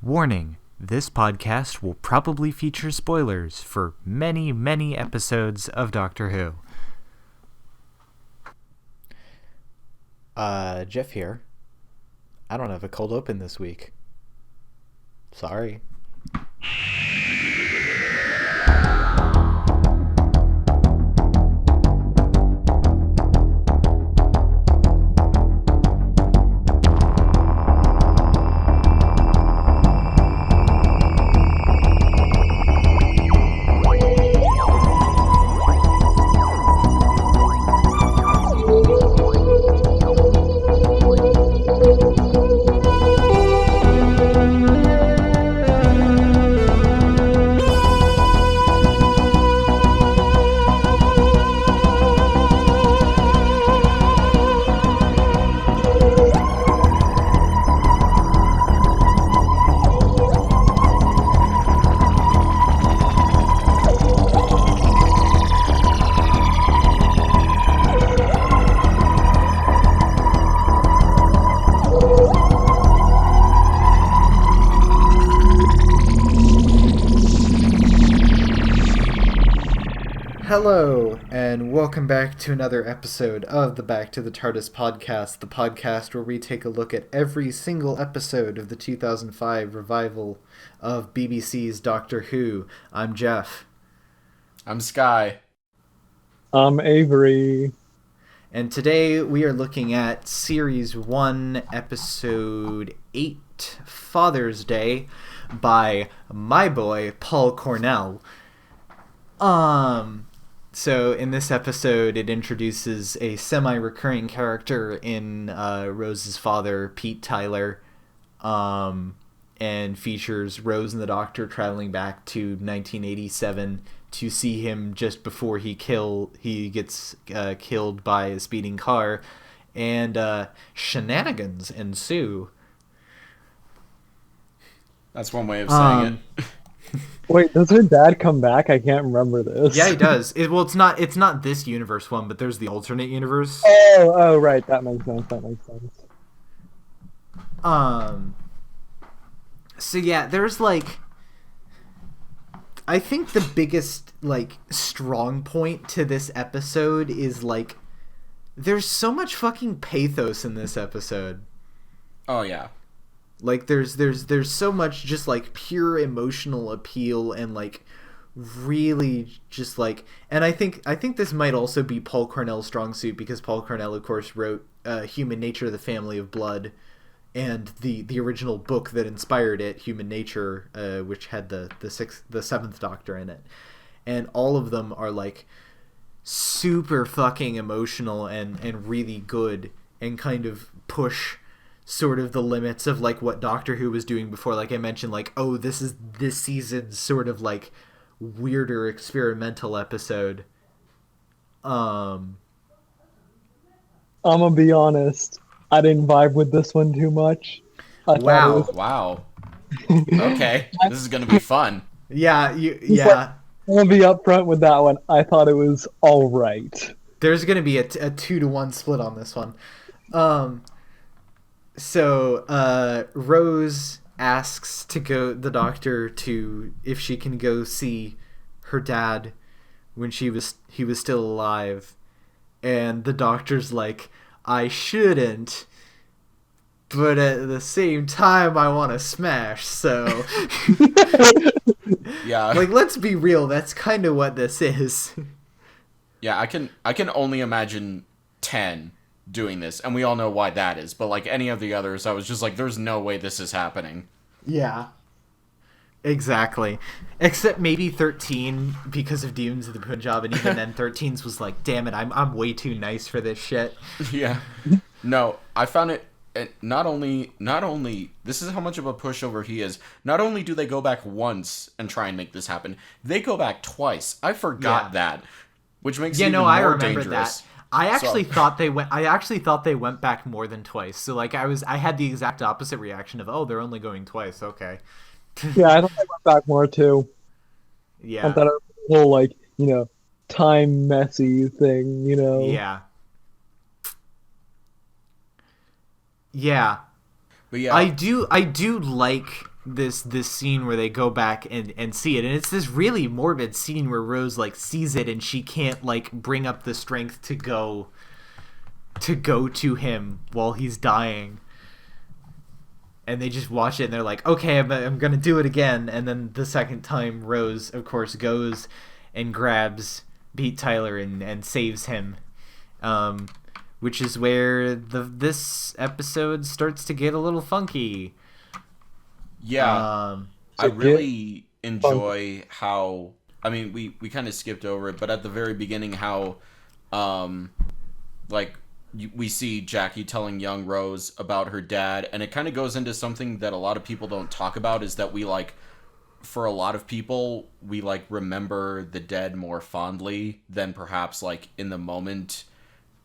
Warning, this podcast will probably feature spoilers for many, many episodes of Doctor Who. Jeff here. I don't have a cold open this week. Sorry. Hello, and welcome back to another episode of the Back to the TARDIS podcast, the podcast where we take a look at every single episode of the 2005 revival of BBC's Doctor Who. I'm Jeff. I'm Sky. I'm Avery. And today we are looking at Series 1, Episode 8, Father's Day, by my boy, Paul Cornell. So in this episode, it introduces a semi-recurring character in Rose's father, Pete Tyler, and features Rose and the Doctor traveling back to 1987 to see him just before he gets killed by a speeding car, and shenanigans ensue. That's one way of saying it. Wait, does her dad come back? I can't remember this. Yeah, he does. It's not this universe one, but there's the alternate universe. Oh, right. That makes sense. So yeah, there's I think the biggest strong point to this episode is there's so much fucking pathos in this episode. Oh yeah. There's so much just pure emotional appeal and really just and I think this might also be Paul Cornell's strong suit, because Paul Cornell of course wrote Human Nature, the Family of Blood, and the original book that inspired it, Human Nature, which had the seventh Doctor in it, and all of them are super fucking emotional and really good, and kind of push sort of the limits of what Doctor Who was doing before. Like I mentioned, this is this season's sort of weirder experimental episode. I'm gonna be honest, I didn't vibe with this one too much. Wow. Okay, this is gonna be fun. Yeah, I'm gonna be upfront with that one. I thought it was all right. There's gonna be a 2-to-1 split on this one. So Rose asks the doctor if she can go see her dad when he was still alive, and the doctor's like, I shouldn't, but at the same time I want to smash, so Yeah. Let's be real, that's kind of what this is. Yeah, I can only imagine 10 doing this, and we all know why that is, but any of the others, I was just there's no way this is happening. Yeah, exactly, except maybe 13 because of Demons of the Punjab, and even then 13's was damn it, I'm way too nice for this shit. Yeah. No, I found it not only this is how much of a pushover he is. Not only do they go back once and try and make this happen, they go back twice. I forgot that, which makes it even more I remember dangerous. that. I actually thought they went back more than twice. So I had the exact opposite reaction of, oh, they're only going twice. Okay. Yeah, I thought they went back more too. Yeah. I thought it was a whole time messy thing. Yeah. Yeah. But yeah. I do like this scene where they go back and see it, and it's this really morbid scene where Rose like sees it and she can't like bring up the strength to go to him while he's dying, and they just watch it and they're like, okay, I'm gonna do it again. And then the second time, Rose of course goes and grabs Pete Tyler and saves him, which is where this episode starts to get a little funky. Yeah, I really enjoy how, I mean, we kind of skipped over it, but at the very beginning, how, like, we see Jackie telling young Rose about her dad, and it kind of goes into something that a lot of people don't talk about, is that we, like, for a lot of people, we, like, remember the dead more fondly than perhaps, like, in the moment,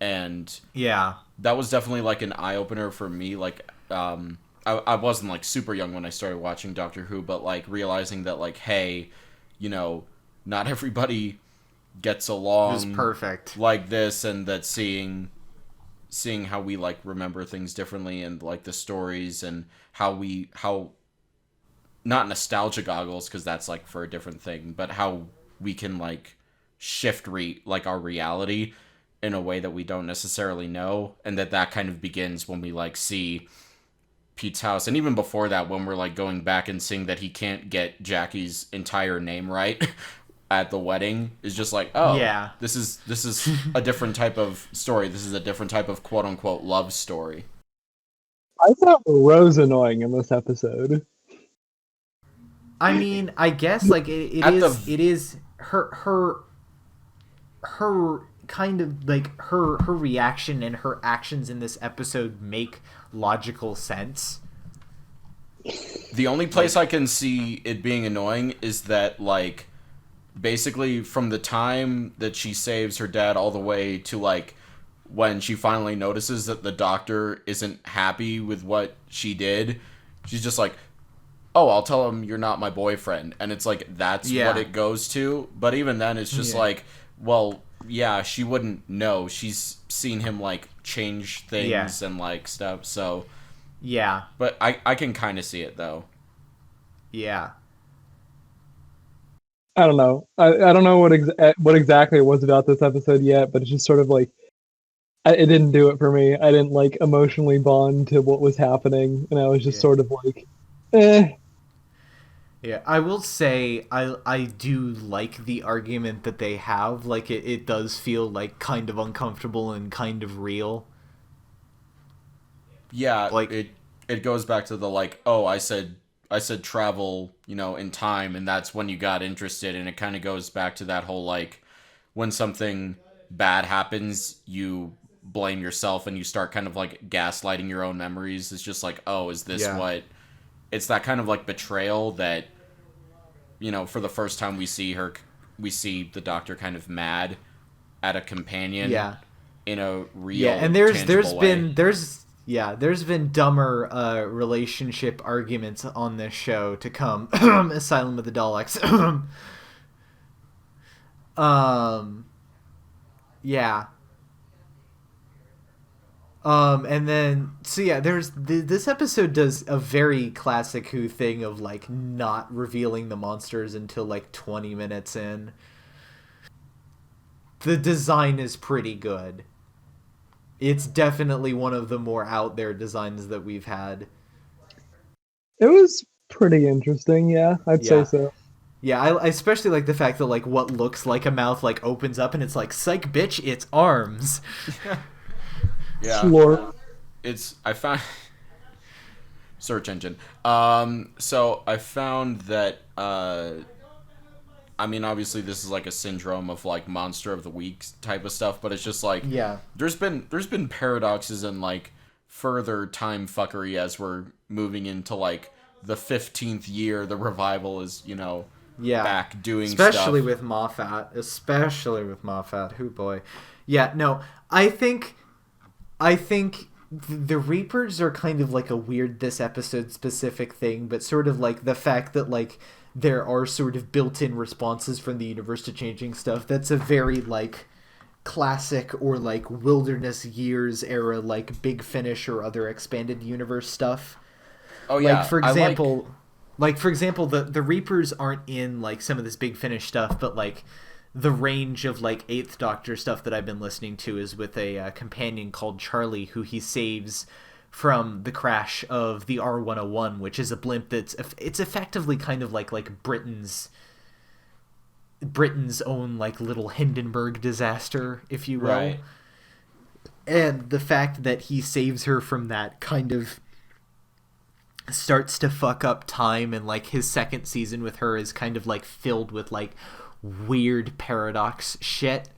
and Yeah. that was definitely, like, an eye-opener for me, like, I wasn't, like, super young when I started watching Doctor Who, but, like, realizing that, like, hey, you know, not everybody gets along It was perfect. like this, and that seeing how we, like, remember things differently, and, like, the stories, and how not nostalgia goggles, because that's, like, for a different thing, but how we can, like, shift like, our reality in a way that we don't necessarily know, and that kind of begins when we, like, see Pete's house, and even before that, when we're, like, going back and seeing that he can't get Jackie's entire name right at the wedding, is just like, oh, yeah, this is a different type of story. This is a different type of quote unquote love story. I found Rose annoying in this episode. I mean, I guess like it is her kind of like her reaction and her actions in this episode make logical sense. The only place I can see it being annoying is that, like, basically from the time that she saves her dad all the way to, like, when she finally notices that the doctor isn't happy with what she did, she's just like, oh, I'll tell him you're not my boyfriend. And it's like, that's what it goes to. But even then, it's just like, well, yeah, she wouldn't know. She's seen him, like, change things and, like, stuff, so... Yeah. But I can kind of see it, though. Yeah. I don't know. I don't know what exactly it was about this episode yet, but it's just sort of like, it didn't do it for me. I didn't, like, emotionally bond to what was happening, and I was just sort of like, eh. Yeah, I will say I do like the argument that they have. Like, it does feel, like, kind of uncomfortable and kind of real. Yeah, like it goes back to the, like, oh, I said travel, you know, in time, and that's when you got interested, and it kind of goes back to that whole, like, when something bad happens, you blame yourself and you start kind of, like, gaslighting your own memories. It's just like, oh, is this what... It's that kind of, like, betrayal that, you know, for the first time we see the doctor kind of mad at a companion in a real, and there's way. there's been dumber relationship arguments on this show to come. Asylum of the Daleks. Yeah. And then, so yeah, there's this episode does a very classic Who thing of, like, not revealing the monsters until, like, 20 minutes in. The design is pretty good. It's definitely one of the more out there designs that we've had. It was pretty interesting, yeah, I'd say so. Yeah, I especially like the fact that, like, what looks like a mouth, like, opens up and it's like, psych, bitch, it's arms. Yeah. Lore. I found search engine. So I found that I mean, obviously this is like a syndrome of, like, monster of the week type of stuff, but it's just like, there's been paradoxes and, like, further time fuckery as we're moving into, like, the 15th year the revival is, you know, back doing especially stuff. with Moffat. Who boy. Yeah, no, I think the Reapers are kind of like a weird this episode specific thing, but sort of like the fact that, like, there are sort of built-in responses from the universe to changing stuff. That's a very, like, classic or, like, Wilderness Years era, like, Big Finish or other expanded universe stuff. Oh yeah, like, for example, Like, for example, the Reapers aren't in, like, some of this Big Finish stuff, but, like, the range of, like, Eighth Doctor stuff that I've been listening to is with a companion called Charlie, who he saves from the crash of the R101, which is a blimp it's effectively kind of like Britain's own, like, little Hindenburg disaster, if you will. Right. And the fact that he saves her from that kind of starts to fuck up time, and, like, his second season with her is kind of, like, filled with, like, weird paradox shit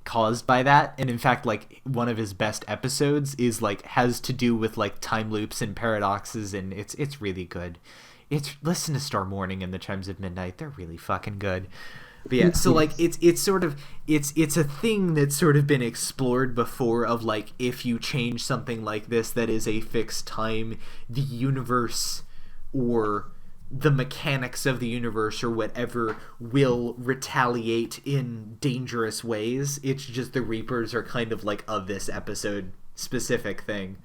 caused by that. And in fact, like, one of his best episodes is, like, has to do with, like, time loops and paradoxes, and it's really good. Listen to Star Morning and the Chimes of Midnight. They're really fucking good. But yeah, so, like, it's sort of it's a thing that's sort of been explored before, of, like, if you change something like this that is a fixed time, the universe or the mechanics of the universe or whatever will retaliate in dangerous ways. It's just the Reapers are kind of like a this episode specific thing.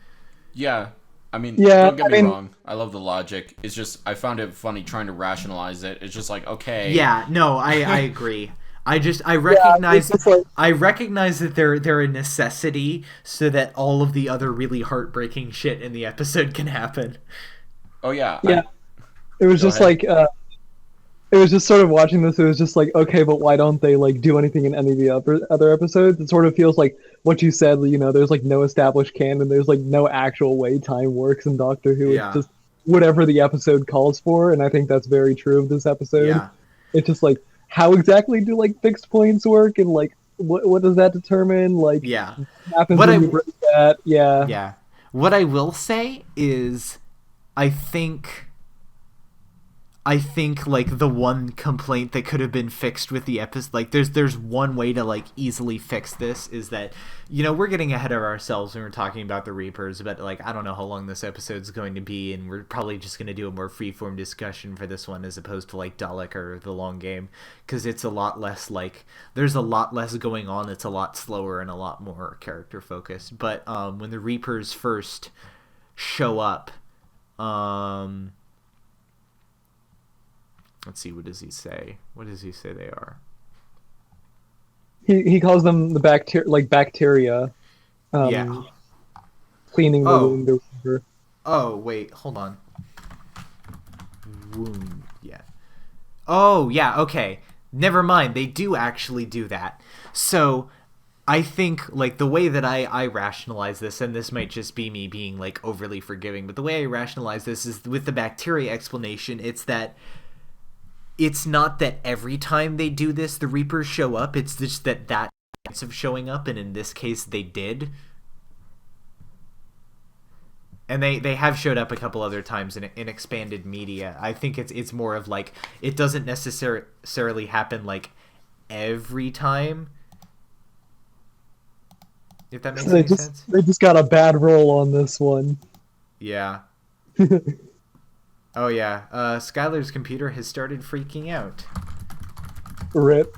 Yeah. I mean, Yeah, don't get I me mean- wrong. I love the logic. It's just, I found it funny trying to rationalize it. It's just like, okay. Yeah, no, I agree. I recognize it's like- I recognize that they're a necessity so that all of the other really heartbreaking shit in the episode can happen. Oh, yeah. Yeah. It was Go just ahead. like, it was just sort of watching this. It was just like, okay, but why don't they, like, do anything in any of the other episodes? It sort of feels like what you said. You know, there's, like, no established canon. There's, like, no actual way time works in Doctor Who. Yeah. It's just whatever the episode calls for, and I think that's very true of this episode. Yeah. It's just like, how exactly do, like, fixed points work, and, like, what does that determine? Like, Yeah. what happens What when I- you break that? Yeah. Yeah. What I will say is I think like the one complaint that could have been fixed with the episode, like, there's one way to, like, easily fix this, is that, you know, we're getting ahead of ourselves when we're talking about the Reapers, but, like, I don't know how long this episode's going to be, and we're probably just going to do a more freeform discussion for this one as opposed to, like, Dalek or The Long Game, because it's a lot less, like, there's a lot less going on. It's a lot slower and a lot more character focused. But when the Reapers first show up, let's see, what does he say? What does he say they are? He calls them the bacteria. Yeah. Cleaning the Oh. wound or whatever. Oh, wait, hold on. Wound, yeah. Oh, yeah, okay. Never mind, they do actually do that. So, I think, like, the way that I rationalize this, and this might just be me being, like, overly forgiving, but the way I rationalize this is with the bacteria explanation, it's that it's not that every time they do this, the Reapers show up. It's just that chance of showing up, and in this case, they did. And they have showed up a couple other times in expanded media. I think it's more of, like, it doesn't necessarily happen, like, every time. If that makes any sense. They just got a bad roll on this one. Yeah. Oh, yeah. Skylar's computer has started freaking out. Rip.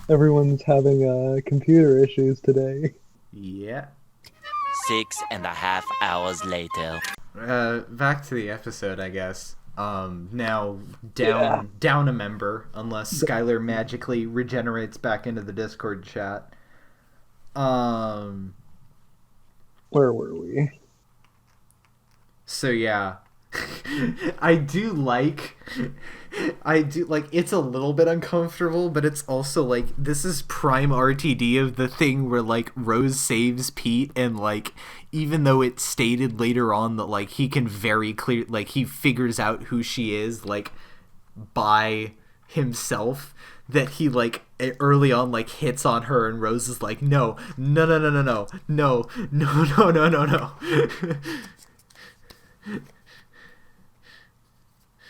Everyone's having computer issues today. Yeah. 6.5 hours later. Back to the episode, I guess. Now down a member, unless Skylar magically regenerates back into the Discord chat. Where were we? So yeah. I do like it's a little bit uncomfortable, but it's also like this is prime RTD of the thing where, like, Rose saves Pete, and, like, even though it's stated later on that, like, he can very clear, like, he figures out who she is, like, by himself, that he, like, early on, like, hits on her, and Rose is like, no.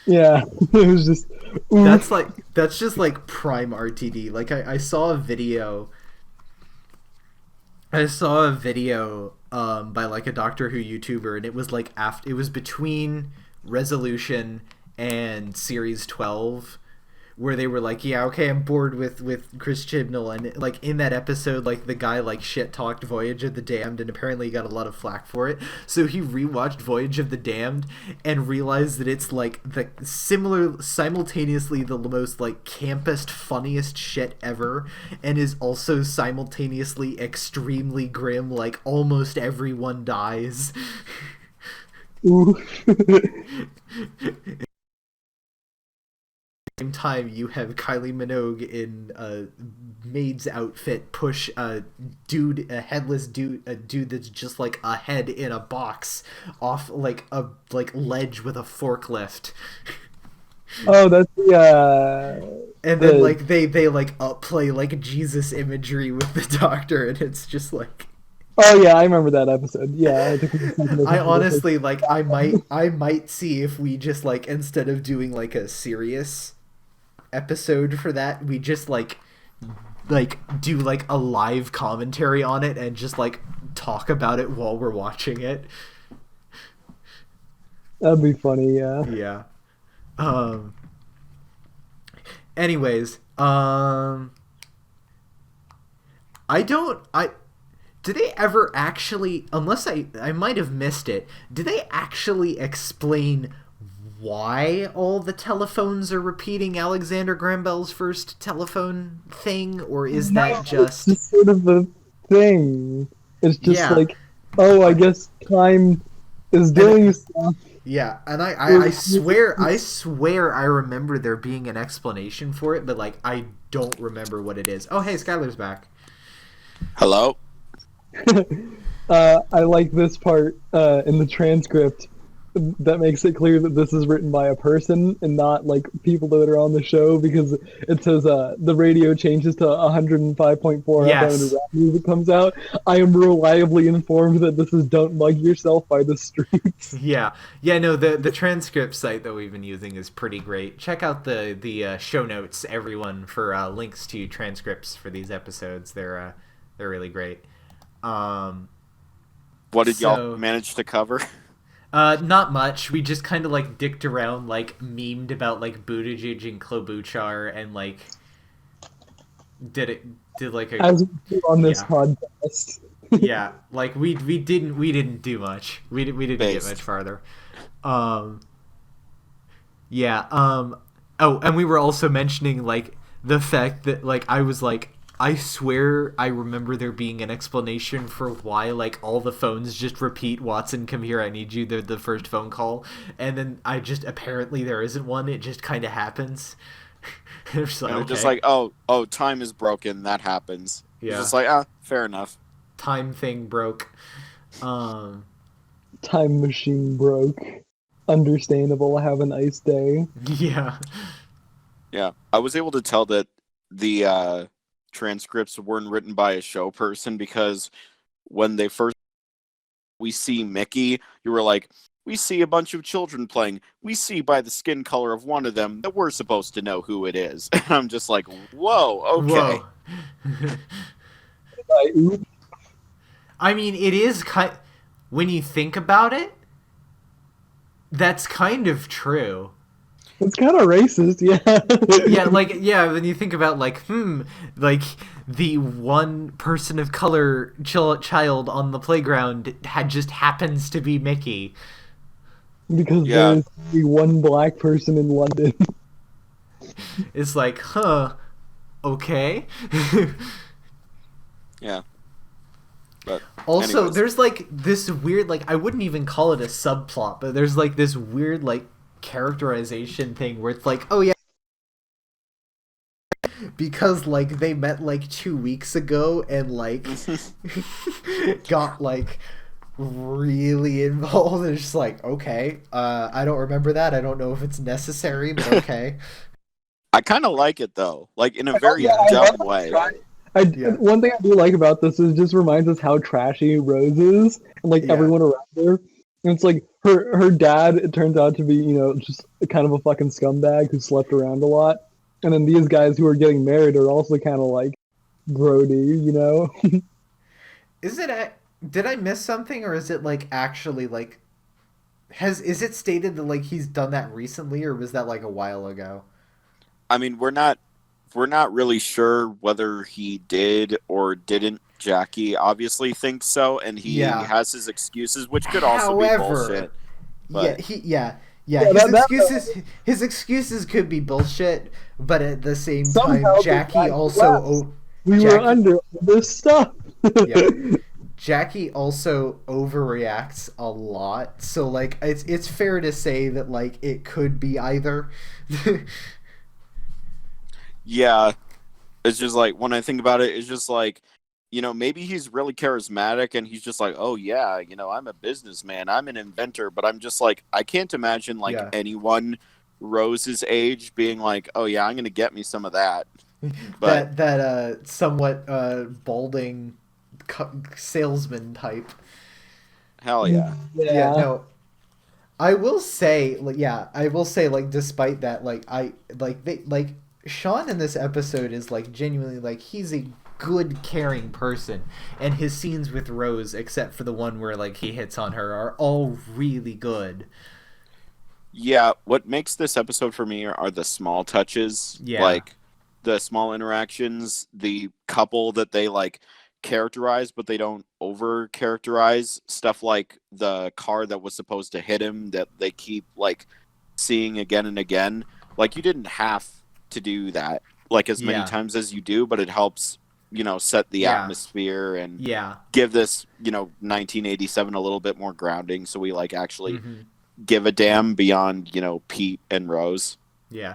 Yeah, it was just. Oof. That's just like prime RTD. Like, I saw a video. By, like, a Doctor Who YouTuber, and it was, like, it was between Resolution and Series 12, where they were like, yeah, okay, I'm bored with Chris Chibnall, and like in that episode, like the guy like shit talked Voyage of the Damned, and apparently he got a lot of flack for it. So he rewatched Voyage of the Damned and realized that it's like the simultaneously the most like campest, funniest shit ever, and is also simultaneously extremely grim. Like almost everyone dies. Ooh. Same time, you have Kylie Minogue in a maid's outfit push a headless dude that's just like a head in a box off like a ledge with a forklift. Oh, that's the and then like they like upplay like Jesus imagery with the doctor, and it's just like. Oh yeah, I remember that episode. Yeah, I honestly like I might see if we just like instead of doing like a serious episode for that, we just like do like a live commentary on it and just like talk about it while we're watching it. That'd be funny, yeah. Yeah. Anyways, did they ever actually, unless I might have missed it, did they actually explain why all the telephones are repeating Alexander Graham Bell's first telephone thing, or is that just... It's sort of a thing. It's just like, oh, I guess time is doing stuff. Yeah, and I swear I remember there being an explanation for it, but like I don't remember what it is. Oh, hey, Skylar's back. Hello. I like this part in the transcript that makes it clear that this is written by a person and not like people that are on the show, because it says the radio changes to 105.4 yes. FM and rap music comes out. I am reliably informed that this is Don't Mug Yourself by The Streets. Yeah, no, the transcript site that we've been using is pretty great. Check out the show notes, everyone, for links to transcripts for these episodes. They're really great. What did y'all manage to cover? Not much. We just kind of like dicked around, like memed about like Buttigieg and Klobuchar, and like did like a as we do on this podcast. Yeah, like we didn't do much. We didn't get much farther. Yeah. Oh, and we were also mentioning like the fact that like I was like, I swear I remember there being an explanation for why like all the phones just repeat "Watson, come here, I need you," the first phone call, and then apparently there isn't one. It just kind of happens. Just like, okay. Just like oh, time is broken. That happens. Yeah. It's just like fair enough. Time thing broke. Time machine broke. Understandable. Have a nice day. Yeah. Yeah, I was able to tell that the transcripts weren't written by a show person, because when we see Mickey, you were like, we see a bunch of children playing. We see by the skin color of one of them that we're supposed to know who it is. And I'm just like, whoa, okay. Whoa. I mean, it is when you think about it, that's kind of true. It's kind of racist, yeah. When you think about, like, like, the one person of color child on the playground just happens to be Mickey. Because there's only one black person in London. It's like, okay. Yeah. But also, anyways. There's, like, this weird, like, I wouldn't even call it a subplot, but there's, like, this weird, like, characterization thing where it's like, oh yeah, because like they met like 2 weeks ago and like got like really involved, and it's just like, okay, I don't remember that. I don't know if it's necessary, but okay. I kind of like it though, like in a very dumb way. One thing I do like about this is it just reminds us how trashy Rose is, and like everyone around her. And it's like her dad, it turns out to be, just kind of a fucking scumbag who slept around a lot. And then these guys who are getting married are also kind of like grody, Is it did I miss something, or is it like actually like is it stated that like he's done that recently, or was that like a while ago? I mean, we're not really sure whether he did or didn't. Jackie obviously thinks so, and he Yeah. has his excuses, which could also be However, bullshit. yeah, But Yeah, his excuses could be bullshit, but at the same time, Somehow they Jackie got also we were Jackie- under this stuff. yeah. Jackie also overreacts a lot, so like it's fair to say that like it could be either. yeah, it's just like when I think about it, it's just like, maybe he's really charismatic and he's just like, oh yeah, I'm a businessman, I'm an inventor, but I'm just like, I can't imagine like Yeah. anyone Rose's age being like, oh yeah, I'm gonna get me some of that. But that somewhat balding salesman type. hell yeah. Yeah, no. I will say, like, despite that, like Sean in this episode is like genuinely like he's a good, caring person, and his scenes with Rose, except for the one where like he hits on her, are all really good. Yeah, what makes this episode for me are the small touches, Yeah. like the small interactions, the couple that they like characterize, but they don't over characterize. Stuff like the car that was supposed to hit him that they keep like seeing again and again. Like you didn't have to do that like as many Yeah. times as you do, but it helps, set the Yeah. atmosphere and Yeah. give this, 1987 a little bit more grounding so we like actually Mhm. give a damn beyond, Pete and Rose. Yeah.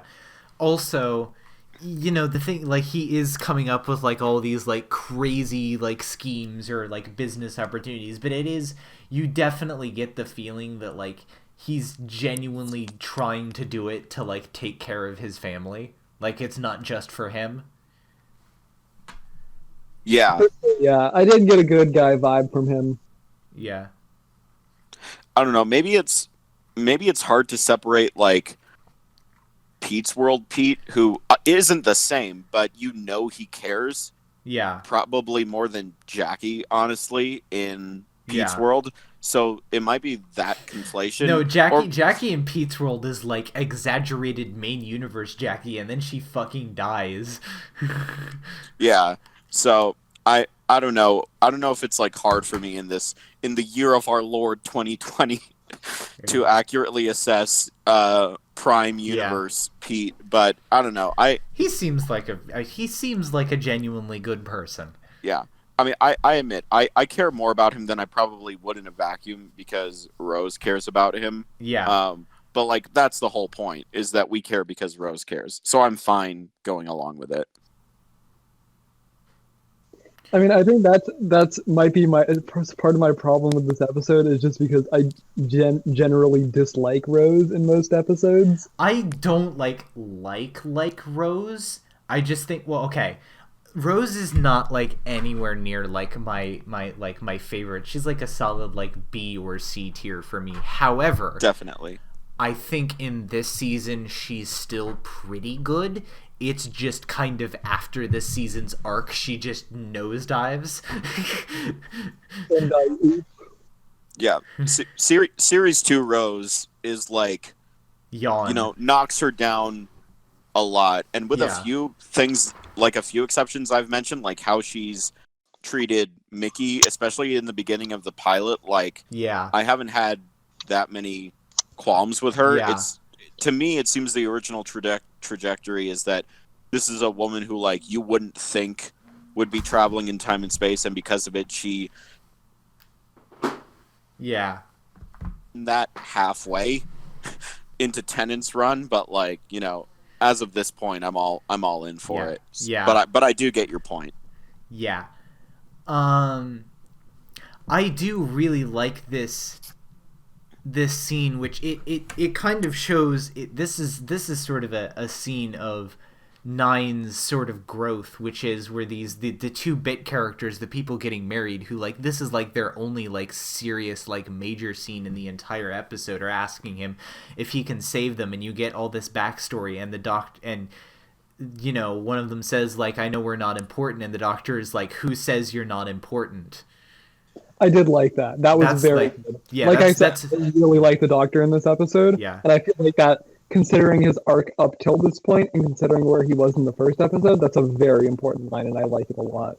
Also, the thing, like, he is coming up with like all these like crazy like schemes or like business opportunities, but you definitely get the feeling that like he's genuinely trying to do it to like take care of his family. Like it's not just for him. Yeah. Yeah, I did get a good guy vibe from him. Yeah. I don't know. Maybe it's hard to separate like Pete's World Pete, who isn't the same, but he cares Yeah. probably more than Jackie, honestly, in Pete's Yeah. World. So it might be that conflation. No, Or- Jackie in Pete's World is like exaggerated main universe Jackie, and then she fucking dies. Yeah. So I don't know. I don't know if it's like hard for me in the year of our Lord 2020 to accurately assess Prime Universe Pete, but I don't know. He seems like a genuinely good person. Yeah. I mean, I admit, I care more about him than I probably would in a vacuum because Rose cares about him. Yeah. But, like, that's the whole point, is that we care because Rose cares. So I'm fine going along with it. I mean, I think that's might be part of my problem with this episode is just because I generally dislike Rose in most episodes. I don't like Rose. I just think, well, okay, Rose is not like anywhere near like my favorite. She's like a solid like B or C tier for me. However, Definitely. I think in this season she's still pretty good. It's just kind of after this season's arc, she just nosedives. And Yeah. Series 2 Rose is like, Yawn. knocks her down a lot. And with a Yeah. few things, like a few exceptions I've mentioned, like how she's treated Mickey, especially in the beginning of the pilot, like, Yeah. I haven't had that many qualms with her. Yeah. To me, it seems the original trajectory is that this is a woman who, like, you wouldn't think would be traveling in time and space, and because of it, she Yeah. that halfway into Tennant's run. But like, as of this point, I'm all in for Yeah. it. Yeah. But I do get your point. Yeah. I do really like this scene, which it kind of shows this is sort of a scene of Nine's sort of growth, which is where the two bit characters, the people getting married, who like this is like their only like serious like major scene in the entire episode, are asking him if he can save them, and you get all this backstory, and the one of them says like, I know we're not important, and the doctor is like, who says you're not important? I did like that. That was That's very like- good. yeah, like I that's- said, I really like the Doctor in this episode. Yeah. And I feel like that considering his arc up till this point and considering where he was in the first episode, that's a very important line, and I like it a lot.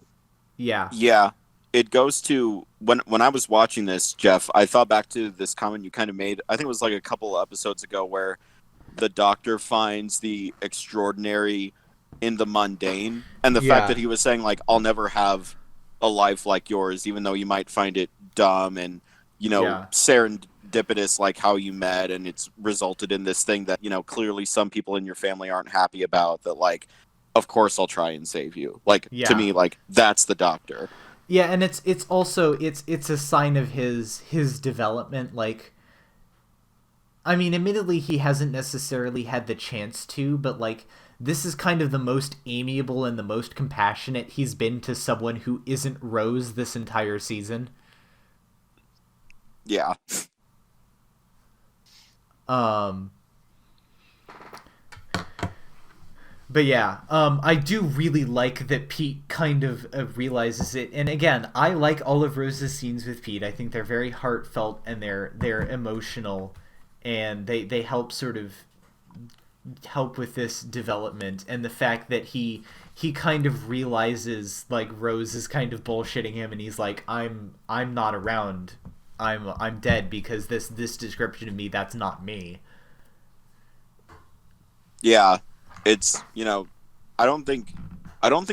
Yeah. Yeah. It goes to when I was watching this, Jeff, I thought back to this comment you kind of made. I think it was like a couple of episodes ago where the doctor finds the extraordinary in the mundane, and the fact that he was saying like, I'll never have a life like yours, even though you might find it dumb and, serendipitous, like how you met, and it's resulted in this thing that, clearly some people in your family aren't happy about, that like, of course I'll try and save you. Like, to me, like, that's the doctor. Yeah, and it's also it's a sign of his development. Like, I mean, admittedly, he hasn't necessarily had the chance to, but like, this is kind of the most amiable and the most compassionate he's been to someone who isn't Rose this entire season. Yeah. But yeah, I do really like that Pete kind of realizes it. And again, I like all of Rose's scenes with Pete. I think they're very heartfelt and they're emotional, and they help sort of help with this development. And the fact that he kind of realizes like Rose is kind of bullshitting him, and he's like, I'm not around. I'm dead because this description of me, that's not me. Yeah. It's, I don't think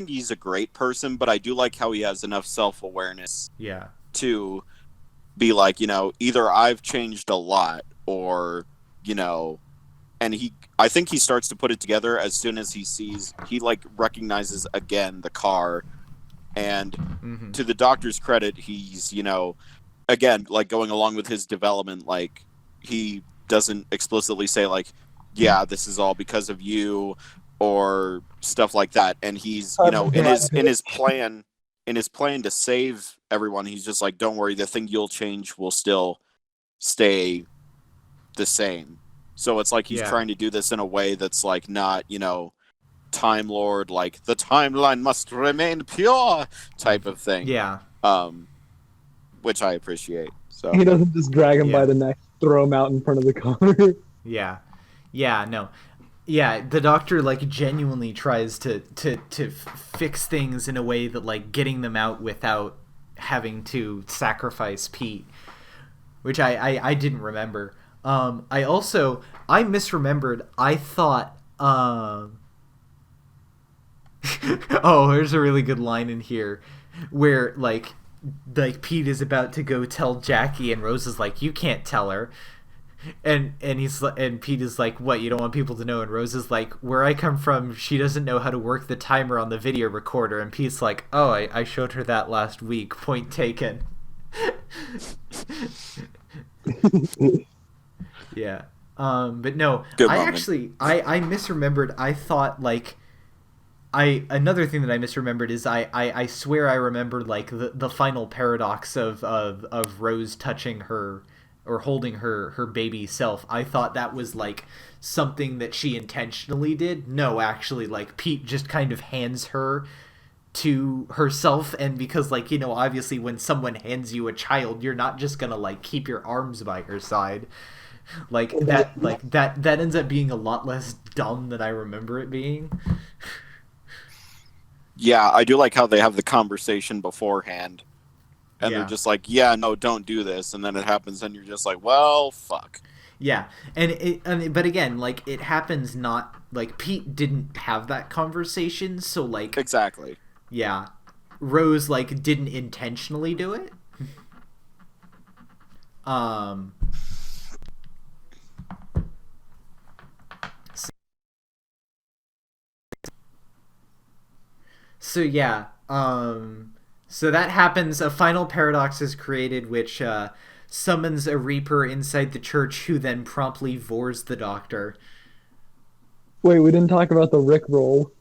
he's a great person, but I do like how he has enough self-awareness to be like, either I've changed a lot, or, and I think he starts to put it together as soon as he like recognizes again the car, and to the doctor's credit, he's, again, like going along with his development, like he doesn't explicitly say like, yeah, this is all because of you, or stuff like that. And he's, in his plan to save everyone, he's just like, don't worry, the thing you'll change will still stay the same. So it's like he's trying to do this in a way that's like not, Time Lord, like the timeline must remain pure type of thing. Yeah. Which I appreciate. So he doesn't just drag him by the neck, throw him out in front of the car. Yeah. Yeah, no. Yeah, the doctor like genuinely tries to fix things in a way that like getting them out without having to sacrifice Pete, which I didn't remember. I misremembered. I thought oh, there's a really good line in here where like Pete is about to go tell Jackie, and Rose is like, you can't tell her. And Pete is like, what, you don't want people to know? And Rose is like, where I come from, she doesn't know how to work the timer on the video recorder. And Pete's like, oh, I showed her that last week. Point taken. Yeah. But no, good I moment. actually I misremembered. I thought like another thing that I misremembered is I swear I remembered like the final paradox of Rose touching her or holding her baby self. I thought that was like something that she intentionally did. No, actually, like Pete just kind of hands her to herself, and because like, obviously when someone hands you a child, you're not just gonna like keep your arms by her side. That ends up being a lot less dumb than I remember it being. Yeah, I do like how they have the conversation beforehand. And they're just like, yeah, no, don't do this. And then it happens, and you're just like, well, fuck. Yeah, but again, like, it happens not... Like, Pete didn't have that conversation, so, like... Exactly. Yeah. Rose, like, didn't intentionally do it. So, yeah. So that happens. A final paradox is created, which summons a Reaper inside the church, who then promptly vores the Doctor. Wait, we didn't talk about the Rickroll.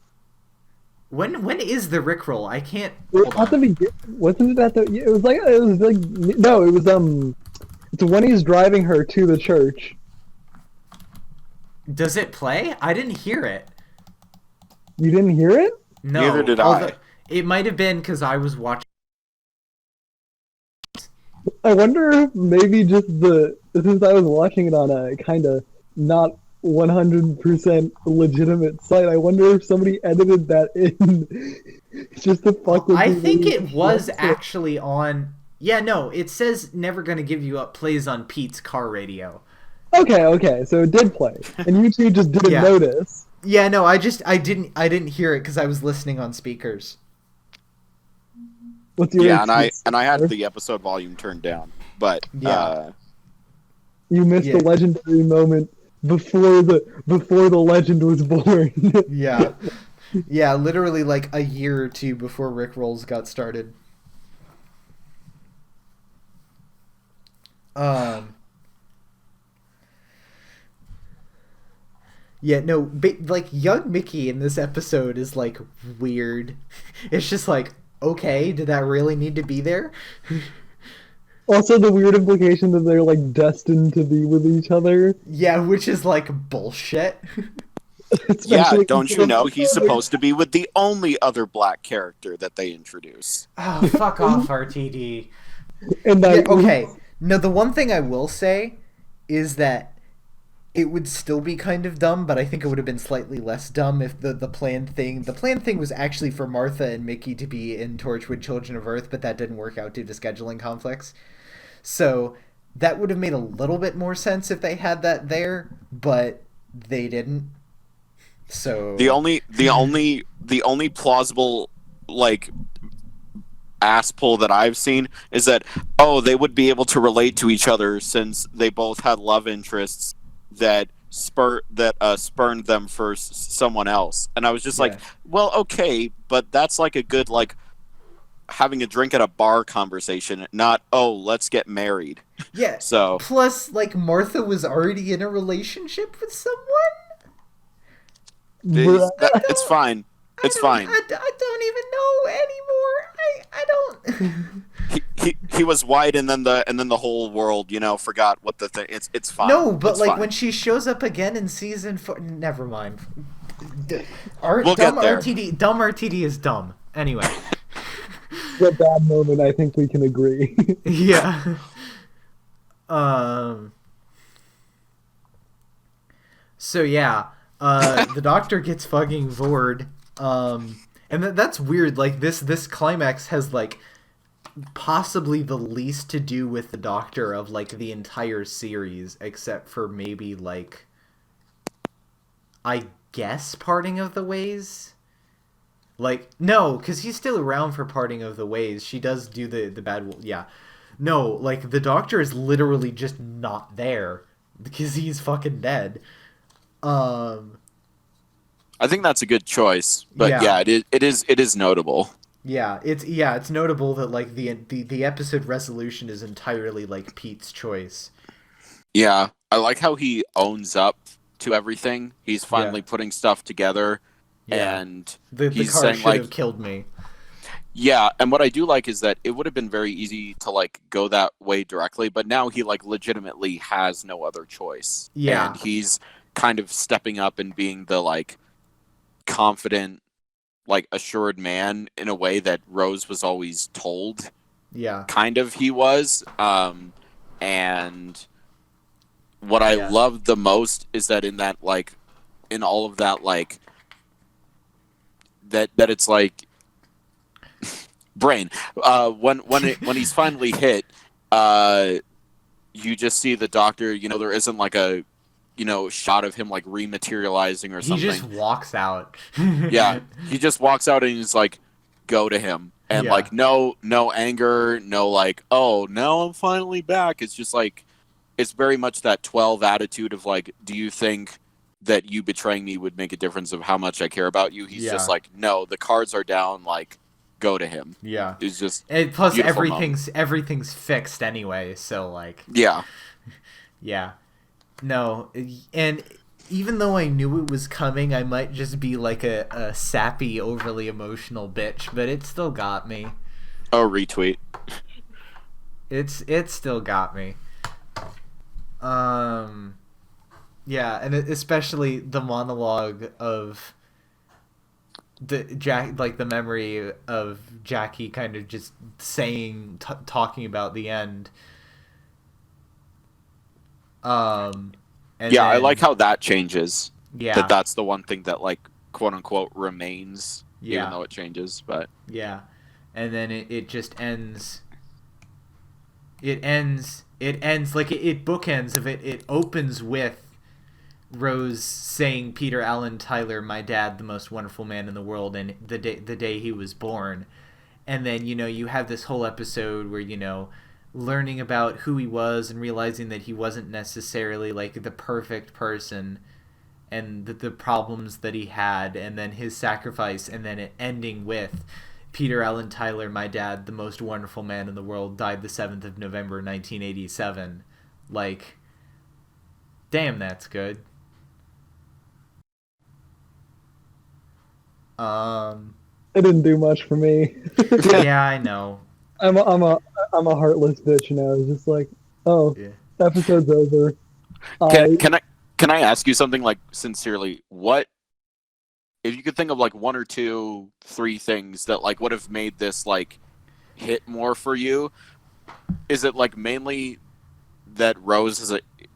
When is the Rickroll? I can't. At the beginning, wasn't it at the? It was like no, it was It's when he's driving her to the church. Does it play? I didn't hear it. You didn't hear it? No. Neither did I. It might have been because I was watching. I wonder if maybe just since I was watching it on a kind of not 100% legitimate site. I wonder if somebody edited that in just to fuck with I people. think it was actually on. Yeah, no, it says "Never Gonna Give You Up" plays on Pete's car radio. Okay, so it did play, and you two just didn't Yeah. notice. Yeah, no, I didn't hear it because I was listening on speakers. What's your Yeah, and excuse, I had sir? the episode volume turned down, but Yeah. You missed Yeah. the legendary moment before the legend was born. Yeah. Yeah, literally like a year or two before Rick Rolls got started. Um. Yeah, no, like young Mickey in this episode is like weird. It's just like, okay, did that really need to be there? Also, the weird implication that they're like destined to be with each other. Yeah, which is like bullshit. yeah, Especially don't you know he's supposed to be with the only other black character that they introduce? Oh, fuck off, RTD. And Yeah, that okay. No, the one thing I will say is that it would still be kind of dumb, but I think it would have been slightly less dumb if the planned thing was actually for Martha and Mickey to be in Torchwood Children of Earth, but that didn't work out due to scheduling conflicts. So that would have made a little bit more sense if they had that there, but they didn't. So The only plausible like ass pull that I've seen is that they would be able to relate to each other since they both had love interests that spurned them for someone else. And I was just like, Yeah. well, okay, but that's like a good like having a drink at a bar conversation, not let's get married. Yeah. So Plus, like, Martha was already in a relationship with someone. it's fine. It's fine. I don't even know anymore. I don't. He was white, and then the whole world, forgot what the thing. It's fine. No, but it's like fine. when she shows up again in season 4, never mind. We'll get there. Dumb RTD is dumb. Anyway. the bad moment. I think we can agree. Yeah. So yeah, the doctor gets fucking vored. And that's weird. Like this climax has like possibly the least to do with the doctor of like the entire series, except for maybe like I guess Parting of the Ways. Like no, because he's still around for Parting of the Ways. She does do the bad. Yeah, no, like the doctor is literally just not there because he's fucking dead. I think that's a good choice, but yeah, it is notable. Yeah, it's notable that like the episode resolution is entirely like Pete's choice. Yeah, I like how he owns up to everything. He's finally putting stuff together, and the he's car saying should like, have killed me. yeah. And what I do like is that it would have been very easy to like go that way directly, but now he like legitimately has no other choice. Yeah, and he's kind of stepping up and being the like confident, like assured man in a way that Rose was always told. Yeah, Kind of he was. And what I loved the most is that in that like in all of that like that it's like brain when he's finally hit, you just see the doctor, there isn't like a shot of him like rematerializing or something. he just walks out. Yeah, he just walks out and he's like, go to him. And like no anger, no like, oh, now I'm finally back. It's just like, it's very much that 12 attitude of like, do you think that you betraying me would make a difference of how much I care about you? He's just like, no, the cards are down, like, go to him. Yeah. It's just and plus everything's everything's fixed anyway, so like yeah. Yeah. No, and even though I knew it was coming, I might just be like a sappy, overly emotional bitch, but it still got me. Oh, retweet. It still got me. Yeah, and especially the monologue of the memory of Jackie kind of just talking about the end. And yeah, I then, like how that changes. yeah, That's the one thing that like quote unquote remains, even yeah, though it changes. But yeah. And then it just ends. It ends like it bookends of it. It opens with Rose saying, "Peter Allen Tyler, my dad, the most wonderful man in the world," and the day he was born. And then you have this whole episode where learning about who he was and realizing that he wasn't necessarily like the perfect person, and the problems that he had, and then his sacrifice, and then it ending with Peter Allen Tyler, my dad, the most wonderful man in the world, died the 7th of November 1987. Like, damn, that's good. It didn't do much for me. Yeah, I know. I'm a heartless bitch now. It's just like, oh, Yeah. episode's over. Can I ask you something like sincerely? What if you could think of like one or two, three things that like would have made this like hit more for you? Is it like mainly that Rose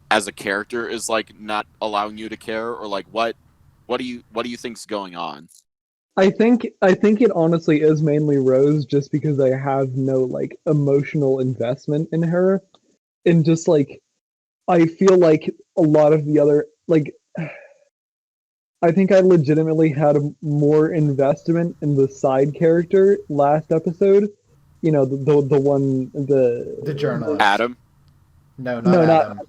as a character is like not allowing you to care, or like what do you think's going on? I think it honestly is mainly Rose, just because I have no like emotional investment in her, and just like I feel like a lot of the other like I think I legitimately had more investment in the side character last episode. You know, the one The journalist. Adam? No, not no, not Adam.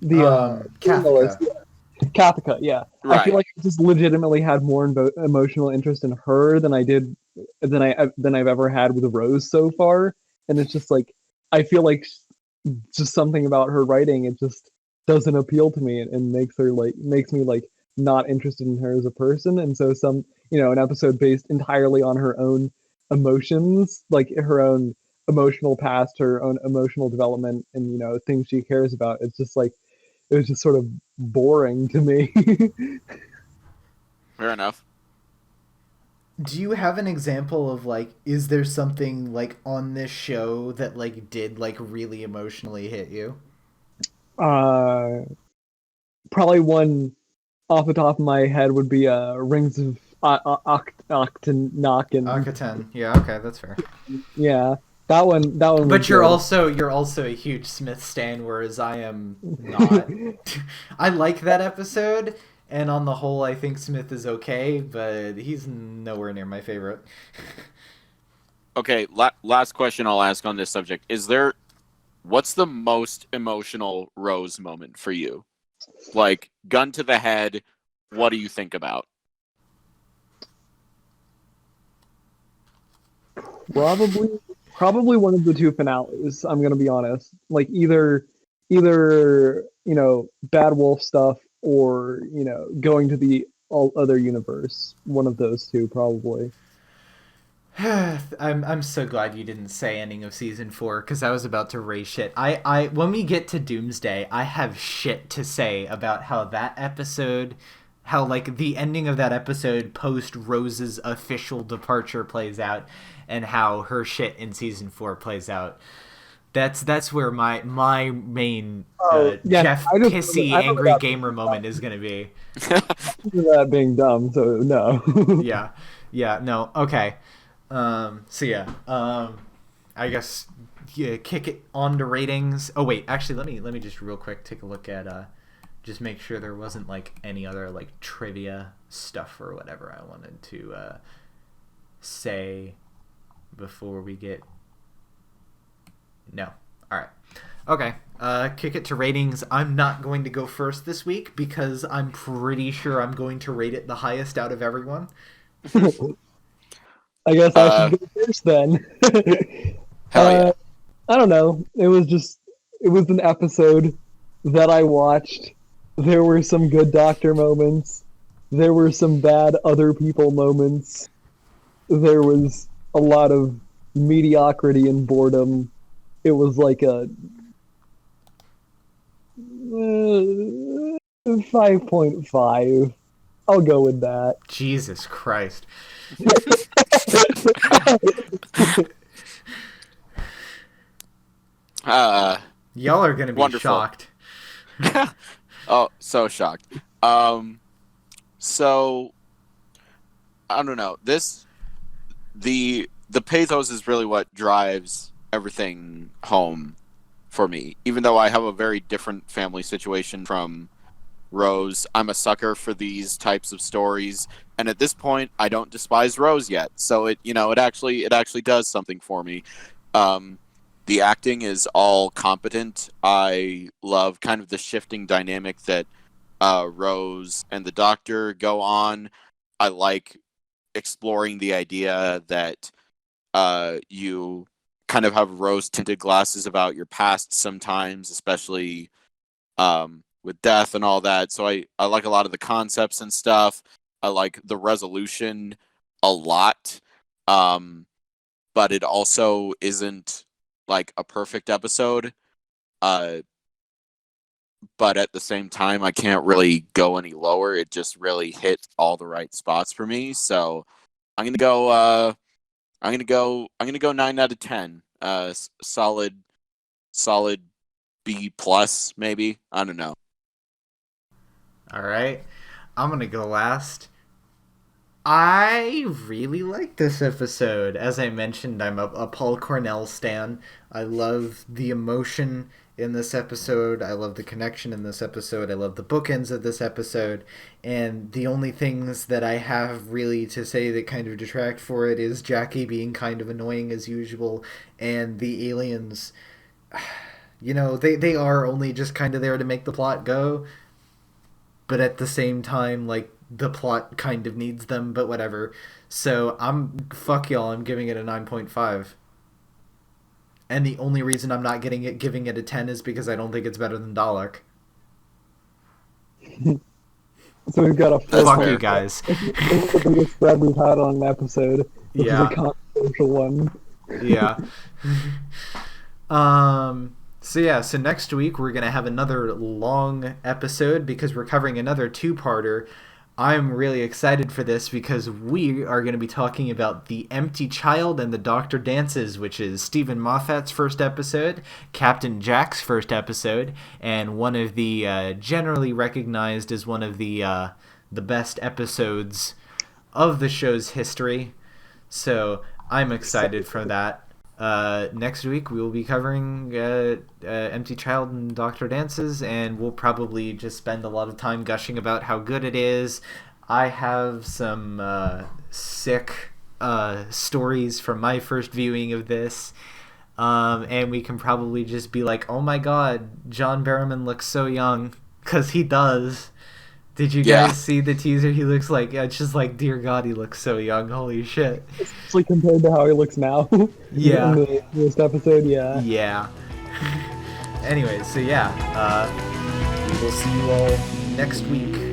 the journalist. Kathika. Kathika, yeah. Right. I feel like I just legitimately had more emotional interest in her than I did than I've ever had with Rose so far, and it's just like I feel like just something about her writing, it just doesn't appeal to me, and makes me like not interested in her as a person. And so an episode based entirely on her own emotions, like her own emotional past, her own emotional development, and things she cares about, it's just like it was just sort of boring to me. Fair enough. Do you have an example of like, is there something like on this show that like did like really emotionally hit you? Probably one off the top of my head would be Rings of Octanocken. Akaten. Yeah, okay, that's fair. Yeah, that one. But was you're good. also a huge Smith stan, whereas I am not. I like that episode, and on the whole, I think Smith is okay, but he's nowhere near my favorite. Okay, last question I'll ask on this subject. What's the most emotional Rose moment for you? Like, gun to the head, what do you think about? Probably one of the two finales. I'm gonna be honest. Like either Bad Wolf stuff, or going to the all other universe. One of those two probably. I'm so glad you didn't say ending of season 4, because I was about to raise shit. I when we get to Doomsday, I have shit to say about how that episode, how like the ending of that episode post Rose's official departure plays out, and how her shit in season 4 plays out. That's where my main Jeff pissy angry gamer moment is gonna be. That being dumb, so no. Yeah, no, okay. So yeah, I guess kick it on to ratings. Oh wait, actually, let me just real quick take a look at just make sure there wasn't like any other like trivia stuff or whatever I wanted to say before we get. No, all right, okay. Kick it to ratings. I'm not going to go first this week because I'm pretty sure I'm going to rate it the highest out of everyone. I guess I should go first then. Hell yeah. I don't know. It was an episode that I watched. There were some good Doctor moments. There were some bad other people moments. There was a lot of mediocrity and boredom. It was like a 5.5. I'll go with that. Jesus Christ. Y'all are gonna be Wonderful. shocked. Oh, so shocked. So I don't know. The pathos is really what drives everything home for me. Even though I have a very different family situation from Rose, I'm a sucker for these types of stories, and at this point, I don't despise Rose yet. So it actually does something for me. Um, the acting is all competent. I love kind of the shifting dynamic that Rose and the Doctor go on. I like exploring the idea that you kind of have rose tinted glasses about your past sometimes, especially with death and all that. So I like a lot of the concepts and stuff. I like the resolution a lot. Um, but it also isn't like a perfect episode. Uh, but at the same time, I can't really go any lower. It just really hit all the right spots for me. So I'm gonna go. I'm gonna go 9 out of 10. Solid B plus maybe. I don't know. All right, I'm gonna go last. I really like this episode. As I mentioned, I'm a Paul Cornell stan. I love the emotion in this episode. I love the connection in this episode. I love the bookends of this episode. And the only things that I have really to say that kind of detract for it is Jackie being kind of annoying as usual, and the aliens. You know, they are only just kind of there to make the plot go, but at the same time, like, the plot kind of needs them, but whatever. So fuck y'all, I'm giving it a 9.5. And the only reason I'm not giving it a 10 is because I don't think it's better than Dalek. So we've got a Fuck you guys. This is the biggest spread we've had on an episode. This Yeah. is a controversial one. Yeah. So next week we're going to have another long episode because we're covering another two-parter. I'm really excited for this because we are going to be talking about The Empty Child and the Doctor Dances, which is Stephen Moffat's first episode, Captain Jack's first episode, and one of the generally recognized as one of the best episodes of the show's history. So I'm excited for that. Next week we will be covering Empty Child and Doctor Dances, and we'll probably just spend a lot of time gushing about how good it is. I have some sick stories from my first viewing of this, and we can probably just be like, oh my god, John Barrowman looks so young, because he does. Did you guys see the teaser? He looks like, it's just like, dear God, he looks so young. Holy shit. Especially compared to how he looks now. Yeah. In the first episode, yeah. Yeah. Anyways, so yeah, we will see you all next week.